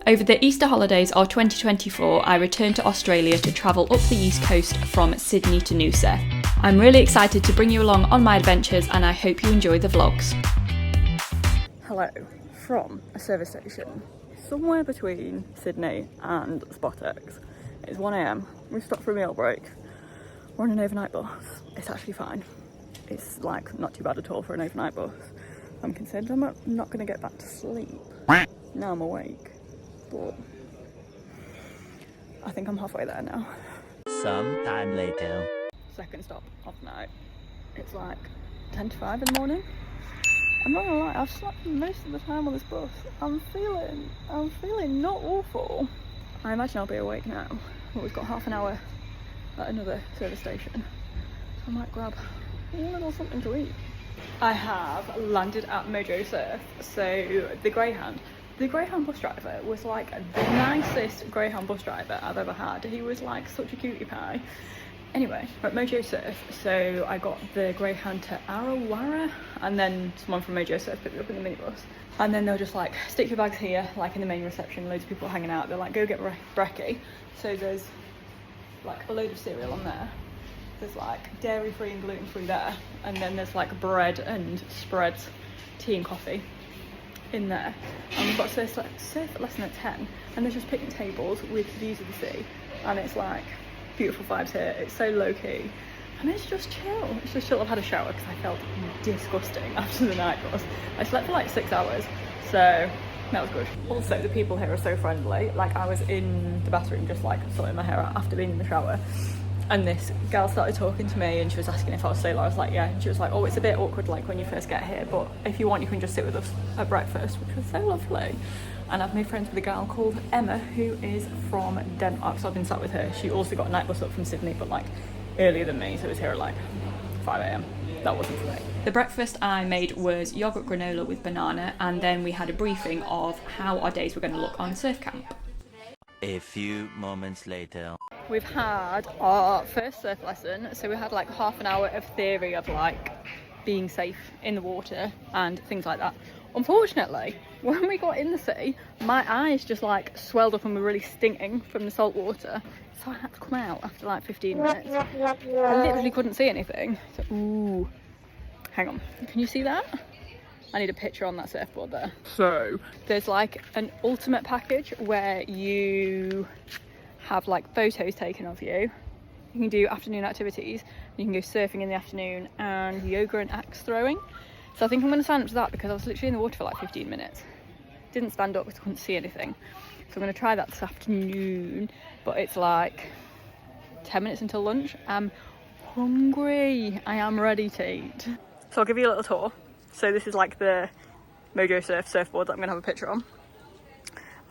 Over the Easter holidays of 2024, I returned to Australia to travel up the east coast from Sydney to Noosa. I'm really excited to bring you along on my adventures and I hope you enjoy the vlogs. Hello from a service station somewhere between Sydney and SpotX. It's 1 AM, we've stopped for a meal break. We're on an overnight bus. It's actually fine. It's like not too bad at all for an overnight bus. I'm concerned I'm not going to get back to sleep. Now I'm awake. But I think I'm halfway there now. Some time later. Second stop of the night. It's like 10 to 5 in the morning. I'm not gonna lie, I've slept most of the time on this bus. I'm feeling not awful. I imagine I'll be awake now. But we've got half an hour at another service station. So I might grab a little something to eat. I have landed at Mojo Surf. So the Greyhound bus driver was like the nicest Greyhound bus driver I've ever had. He was like such a cutie pie. Anyway, we're at Mojo Surf, so I got the Greyhound to Arrawarra, and then someone from Mojo Surf picked me up in the minibus. And then they'll just like, stick your bags here, like in the main reception, loads of people hanging out. They're like, go get brekkie. So there's like a load of cereal on there. There's like dairy-free and gluten-free there. And then there's like bread and spreads, tea and coffee in there, and we've got surf at lesson at 10, and there's just picnic tables with views of the sea, and it's like beautiful vibes here. It's so low-key and it's just chill. I've had a shower because I felt disgusting after the night bus. I slept for like 6 hours, so that was good. Also, the people here are so friendly. Like, I was in the bathroom just like sorting my hair out after being in the shower, and this girl started talking to me and she was asking if I was sailor. I was like, yeah. And she was like, oh, it's a bit awkward like when you first get here, but if you want you can just sit with us at breakfast, which was so lovely. And I've made friends with a girl called Emma who is from Denmark, so I've been sat with her. She also got a night bus up from Sydney, but like earlier than me, so it was here at like 5 AM. That wasn't for me. The breakfast I made was yogurt granola with banana, and then we had a briefing of how our days were going to look on surf camp. A few moments later. We've had our first surf lesson, so we had like half an hour of theory of like being safe in the water and things like that. Unfortunately, when we got in the sea, my eyes just like swelled up and were really stinging from the salt water, so I had to come out after like 15 minutes. I literally couldn't see anything. So, ooh, hang on, can you see that? I need a picture on that surfboard there. So there's like an ultimate package where you have like photos taken of you. You can do afternoon activities. You can go surfing in the afternoon and yoga and axe throwing. So I think I'm going to sign up to that because I was literally in the water for like 15 minutes. Didn't stand up because I couldn't see anything. So I'm going to try that this afternoon. But it's like 10 minutes until lunch. I'm hungry. I am ready to eat. So I'll give you a little tour. So this is like the Mojo Surf surfboard that I'm going to have a picture on.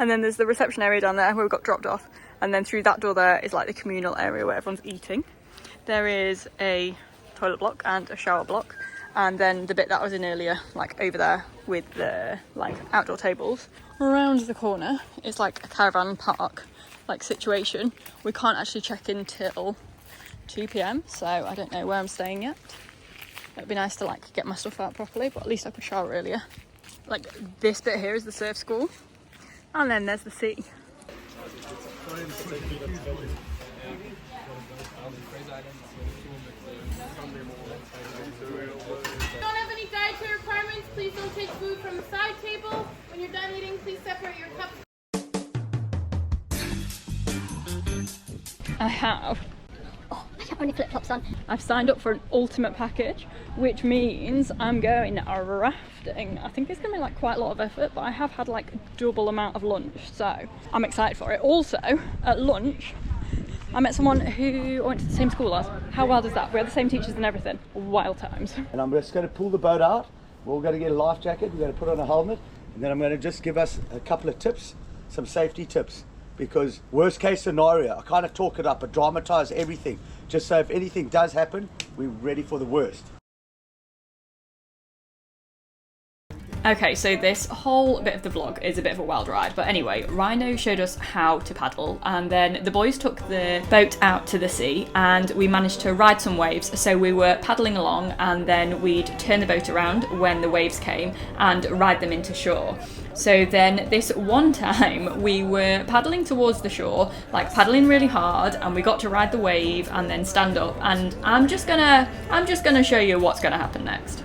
And then there's the reception area down there where we got dropped off. And then through that door there is like the communal area where everyone's eating. There is a toilet block and a shower block. And then the bit that I was in earlier, like over there with the like outdoor tables. Around the corner is like a caravan park like situation. We can't actually check in till 2 PM, so I don't know where I'm staying yet. It'd be nice to like get my stuff out properly, but at least I could shower earlier. Like this bit here is the surf school, and then there's the sea. Don't have any dietary requirements, please don't take food from the side table. When you're done eating, please separate your cups. I have only flip-flops on. I've signed up for an ultimate package, which means I'm going rafting. I think it's gonna be like quite a lot of effort, but I have had like double amount of lunch, so I'm excited for it. Also, at lunch, I met someone who I went to the same school as. How wild is that? We had the same teachers and everything. Wild times. And I'm just going to pull the boat out. We're all going to get a life jacket. We're going to put on a helmet, and then I'm going to just give us a couple of tips, some safety tips. Because worst case scenario, I kind of talk it up, I dramatize everything, just so if anything does happen, we're ready for the worst. Okay, so this whole bit of the vlog is a bit of a wild ride, but anyway, Rhino showed us how to paddle, and then the boys took the boat out to the sea and we managed to ride some waves. So we were paddling along and then we'd turn the boat around when the waves came and ride them into shore. So then this one time we were paddling towards the shore, like paddling really hard, and we got to ride the wave and then stand up, and I'm just gonna show you what's gonna happen next.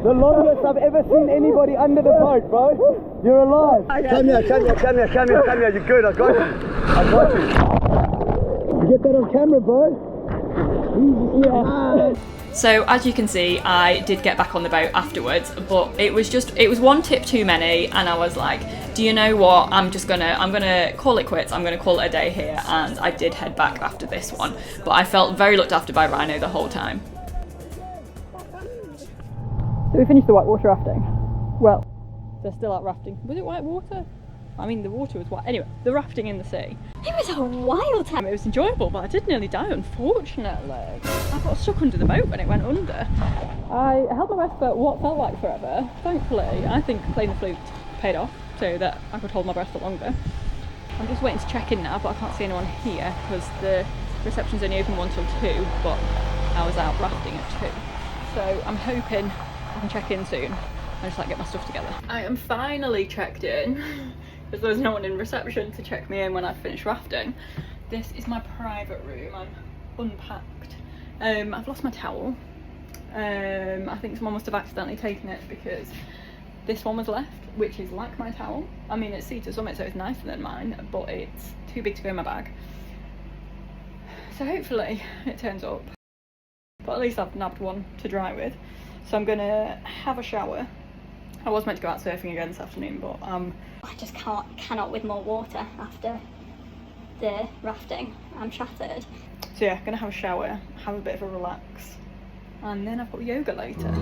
The longest I've ever seen anybody under the boat, bro. You're alive. Come here. You're good. I got you. You get that on camera, bro? Yeah. So as you can see, I did get back on the boat afterwards, but it was one tip too many, and I was like, do you know what? I'm gonna call it quits. I'm gonna call it a day here, and I did head back after this one. But I felt very looked after by Rhino the whole time. So we finished the whitewater rafting. Well, they're still out rafting. Was it whitewater? I mean, the water was white. Anyway, the rafting in the sea. It was a wild time. It was enjoyable, but I did nearly die, unfortunately. I got stuck under the boat when it went under. I held my breath for what felt like forever. Thankfully, I think playing the flute paid off so that I could hold my breath for longer. I'm just waiting to check in now, but I can't see anyone here because the reception's only open 1 till 2, but I was out rafting at 2. So I'm hoping I can check in soon and just like get my stuff together. I am finally checked in because there was no one in reception to check me in when I finished rafting. This is my private room. I'm unpacked. I've lost my towel. I think someone must have accidentally taken it because this one was left, which is like my towel. I mean, it's Sea to Summit, so it's nicer than mine, but it's too big to go in my bag. So hopefully it turns up. But at least I've nabbed one to dry with. So I'm gonna have a shower. I was meant to go out surfing again this afternoon, but I just cannot with more water after the rafting. I'm shattered. so yeah, gonna have a shower, have a bit of a relax, and then I've got yoga later.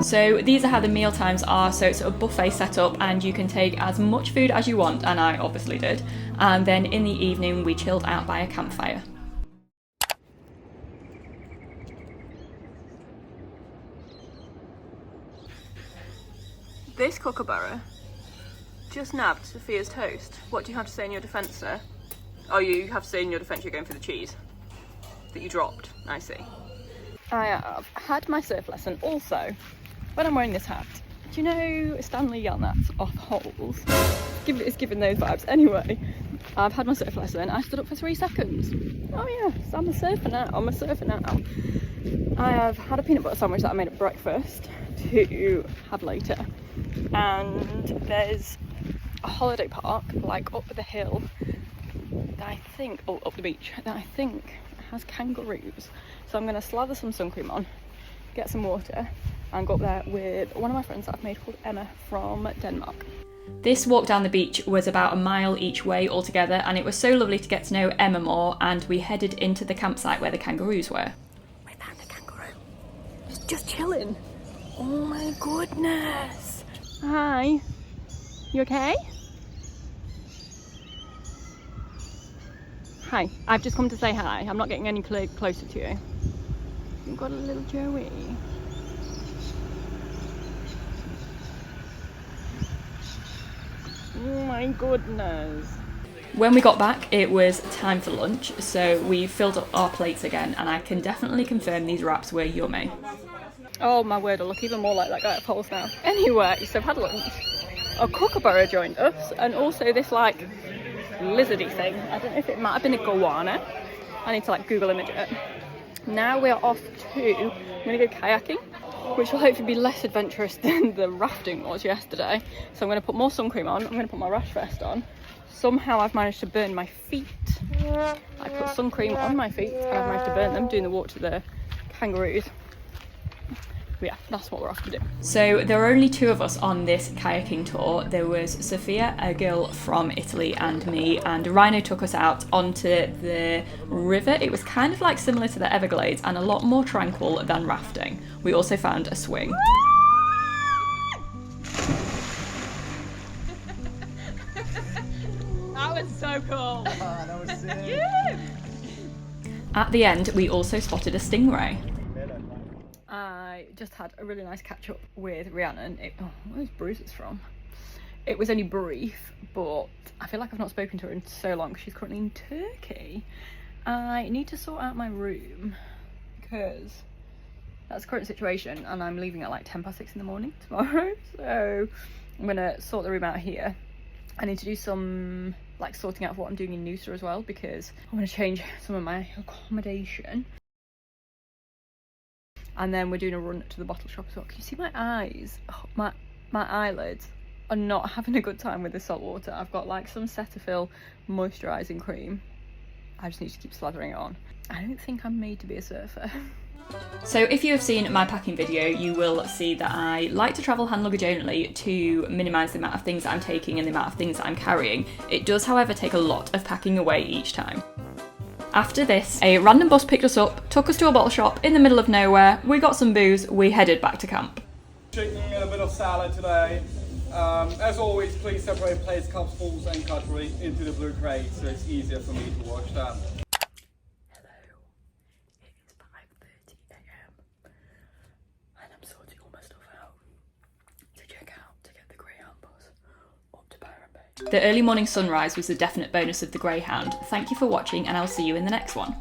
So these are how the meal times are. So it's a buffet setup and you can take as much food as you want, and I obviously did. And then in the evening we chilled out by a campfire. This kookaburra just nabbed Sophia's toast. What do you have to say in your defence, sir? Oh, you have to say in your defence you're going for the cheese that you dropped. I see. I have had my surf lesson also. When I'm wearing this hat, do you know Stanley Yelnats off holes? It's giving those vibes. Anyway, I've had my surf lesson. I stood up for 3 seconds. Oh yes, I'm a surfer now. I have had a peanut butter sandwich that I made at breakfast to have later. And there's a holiday park, like up the hill, that I think, or up the beach, that I think has kangaroos. So I'm going to slather some sun cream on, get some water, and go up there with one of my friends that I've made called Emma from Denmark. This walk down the beach was about a mile each way altogether, and it was so lovely to get to know Emma more, and we headed into the campsite where the kangaroos were. We found a kangaroo. Just chilling. Oh my goodness. Hi. You okay? Hi. I've just come to say hi. I'm not getting any closer to you. You've got a little Joey. Oh my goodness. When we got back, it was time for lunch, so we filled up our plates again, and I can definitely confirm these wraps were yummy. Oh my word, I look even more like that guy at Poles now. Anyway, so I've had lunch. A kookaburra joined us, and also this like lizardy thing. I don't know if it might have been a goanna. I need to like Google image it. Now we are off to, I'm gonna go kayaking, which will hopefully be less adventurous than the rafting was yesterday. So I'm going to put more sun cream on, I'm going to put my rash vest on. Somehow I've managed to burn my feet. I put sun cream on my feet and I've managed to burn them doing the walk to the kangaroos. But yeah, that's what we're off to do. So there were only 2 of us on this kayaking tour. There was Sophia, a girl from Italy, and me, and Rhino took us out onto the river. It was kind of like similar to the Everglades and a lot more tranquil than rafting. We also found a swing. That was so cool. That was sick. At the end, we also spotted a stingray. I just had a really nice catch up with Rhiannon. Where's bruises from? It was only brief, but I feel like I've not spoken to her in so long because she's currently in Turkey. I need to sort out my room because that's the current situation, and I'm leaving at like 6:10 in the morning tomorrow. So I'm gonna sort the room out here. I need to do some like sorting out of what I'm doing in Noosa as well, because I'm gonna change some of my accommodation. And then we're doing a run to the bottle shop as well. Can you see my eyes? Oh, my eyelids are not having a good time with this salt water. I've got like some Cetaphil moisturising cream. I just need to keep slathering it on. I don't think I'm made to be a surfer. So if you have seen my packing video, you will see that I like to travel hand luggage only to minimise the amount of things that I'm taking and the amount of things that I'm carrying. It does, however, take a lot of packing away each time. After this, a random bus picked us up, took us to a bottle shop in the middle of nowhere, we got some booze, we headed back to camp. Chicken and a bit of salad today. As always, please separate plates, cups, bowls and cutlery into the blue crate so it's easier for me to wash them. Hello, it is 5:30 AM and I'm sorting all my stuff out to check out to get the Greyhound bus up to Byron Bay. The early morning sunrise was a definite bonus of the Greyhound. Thank you for watching and I'll see you in the next one.